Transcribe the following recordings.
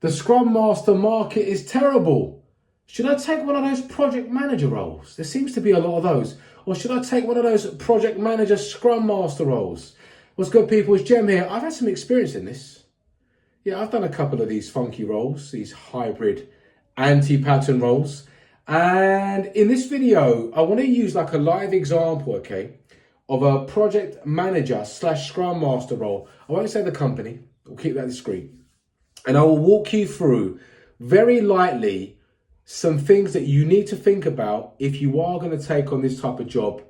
The Scrum Master market is terrible. Should I take one of those project manager roles? There seems to be a lot of those. Or should I take one of those project manager Scrum Master roles? What's good, people? It's Jem here. I've had some experience in this. Yeah, I've done a couple of these funky roles, these hybrid anti-pattern roles. And in this video, I want to use like a live example, okay, of a project manager / Scrum Master role. I won't say the company. We'll keep that discreet. And I will walk you through very lightly some things that you need to think about if you are going to take on this type of job.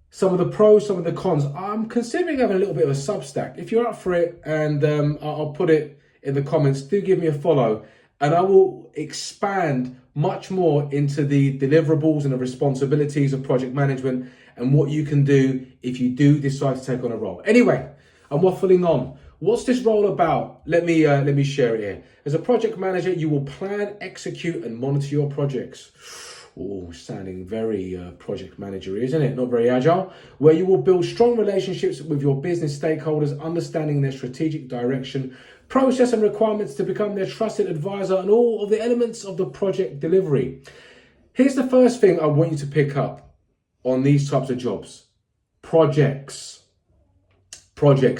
Some of the pros, some of the cons. I'm considering having a little bit of a Substack. If you're up for it, and I'll put it in the comments, do give me a follow. And I will expand much more into the deliverables and the responsibilities of project management and what you can do if you do decide to take on a role. Anyway, I'm waffling on. What's this role about? Let me share it here. As a project manager, you will plan, execute, and monitor your projects. Oh, sounding very project manager, isn't it? Not very agile. Where you will build strong relationships with your business stakeholders, understanding their strategic direction, process and requirements to become their trusted advisor, and all of the elements of the project delivery. Here's the first thing I want you to pick up on these types of jobs. Projects.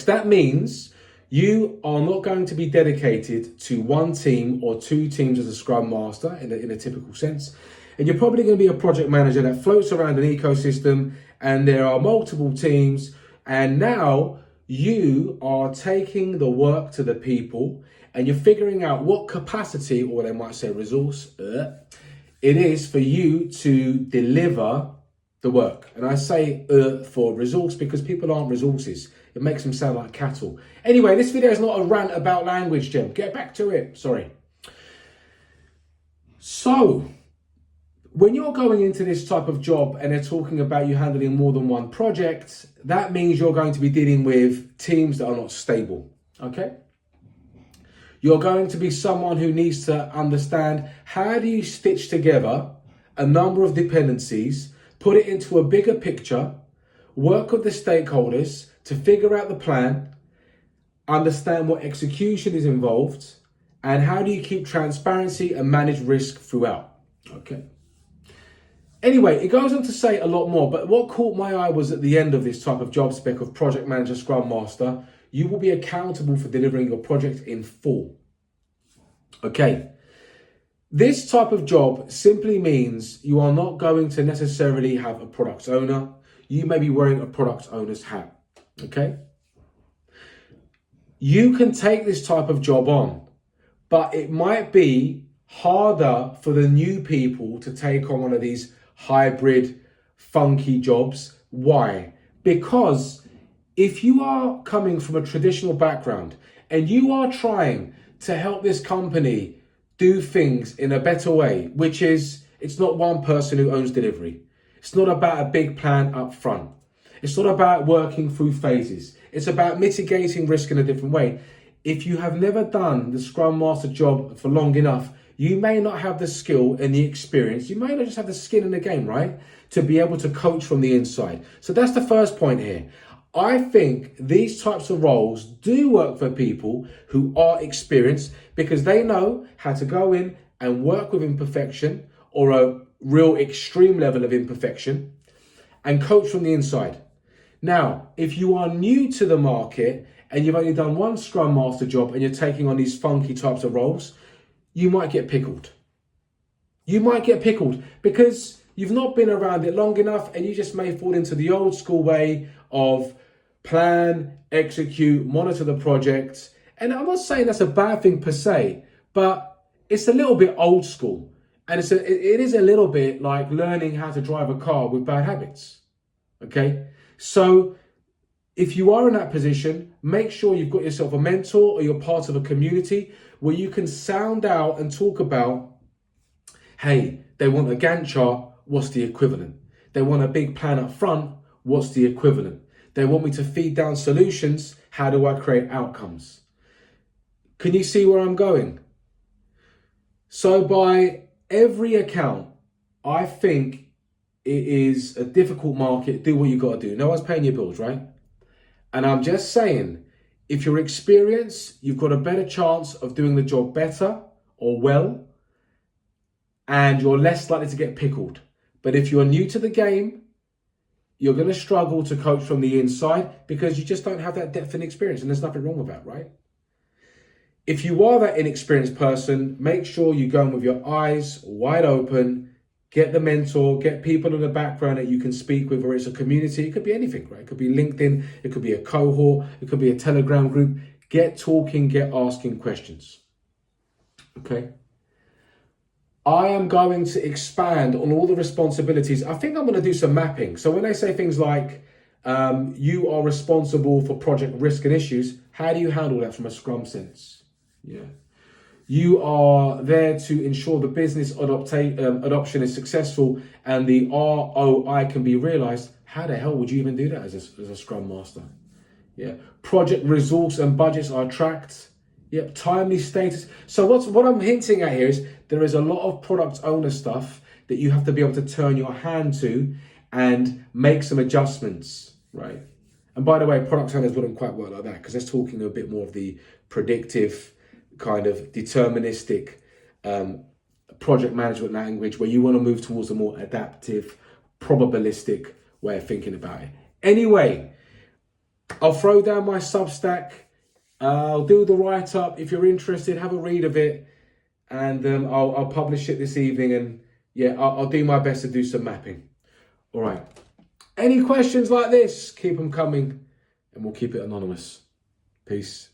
That means you are not going to be dedicated to one team or two teams as a Scrum Master in a typical sense. And you're probably going to be a project manager that floats around an ecosystem and there are multiple teams. And now you are taking the work to the people and you're figuring out what capacity, or they might say resource, it is for you to deliver the work. And I say for resource because people aren't resources. It makes them sound like cattle. Anyway, this video is not a rant about language, Jem. Get back to it. Sorry. So, when you're going into this type of job and they're talking about you handling more than one project, that means you're going to be dealing with teams that are not stable, okay? You're going to be someone who needs to understand how do you stitch together a number of dependencies, put it into a bigger picture, work with the stakeholders to figure out the plan, understand what execution is involved, and how do you keep transparency and manage risk throughout, okay? Anyway, it goes on to say a lot more, but what caught my eye was at the end of this type of job spec of Project Manager Scrum Master, you will be accountable for delivering your project in full. Okay. This type of job simply means you are not going to necessarily have a product owner. You may be wearing a product owner's hat. Okay. You can take this type of job on, but it might be harder for the new people to take on one of these hybrid, funky jobs. Why? Because if you are coming from a traditional background and you are trying to help this company do things in a better way, which is, it's not one person who owns delivery. It's not about a big plan up front. It's not about working through phases. It's about mitigating risk in a different way. If you have never done the Scrum Master job for long enough, you may not have the skill and the experience. You may not just have the skin in the game, right? To be able to coach from the inside. So that's the first point here. I think these types of roles do work for people who are experienced because they know how to go in and work with imperfection or a real extreme level of imperfection and coach from the inside. Now, if you are new to the market and you've only done one Scrum Master job and you're taking on these funky types of roles, you might get pickled. You might get pickled because you've not been around it long enough and you just may fall into the old school way of plan, execute, monitor the project. And I'm not saying that's a bad thing per se, but it's a little bit old school. And it is a little bit like learning how to drive a car with bad habits. Okay? So if you are in that position, make sure you've got yourself a mentor or you're part of a community where you can sound out and talk about, hey, they want a Gantt chart, what's the equivalent? They want a big plan up front, what's the equivalent? They want me to feed down solutions, how do I create outcomes? Can you see where I'm going? So by every account, I think it is a difficult market. Do what you got to do. No one's paying your bills, right? And I'm just saying, If you're experienced, you've got a better chance of doing the job better or well, and you're less likely to get pickled. But if you're new to the game, you're going to struggle to coach from the inside because you just don't have that depth and experience, and there's nothing wrong with that, right? If you are that inexperienced person, make sure you go in with your eyes wide open, get the mentor, get people in the background that you can speak with, or it's a community. It could be anything, right? It could be LinkedIn, it could be a cohort, it could be a Telegram group. Get talking, get asking questions. Okay? I am going to expand on all the responsibilities. I think I'm going to do some mapping. So when they say things like, you are responsible for project risk and issues, how do you handle that from a Scrum sense? Yeah. You are there to ensure the business adoption is successful and the ROI can be realized. How the hell would you even do that as a Scrum Master? Yeah. Project resource and budgets are tracked. Yep. Timely status. So what I'm hinting at here is there is a lot of product owner stuff that you have to be able to turn your hand to and make some adjustments, right? And by the way, product owners wouldn't quite work like that because they're talking a bit more of the predictive kind of deterministic project management language where you want to move towards a more adaptive, probabilistic way of thinking about it. Anyway, I'll throw down my Substack. I'll do the write-up. If you're interested, have a read of it. And I'll publish it this evening. And yeah, I'll do my best to do some mapping. All right. Any questions like this, keep them coming and we'll keep it anonymous. Peace.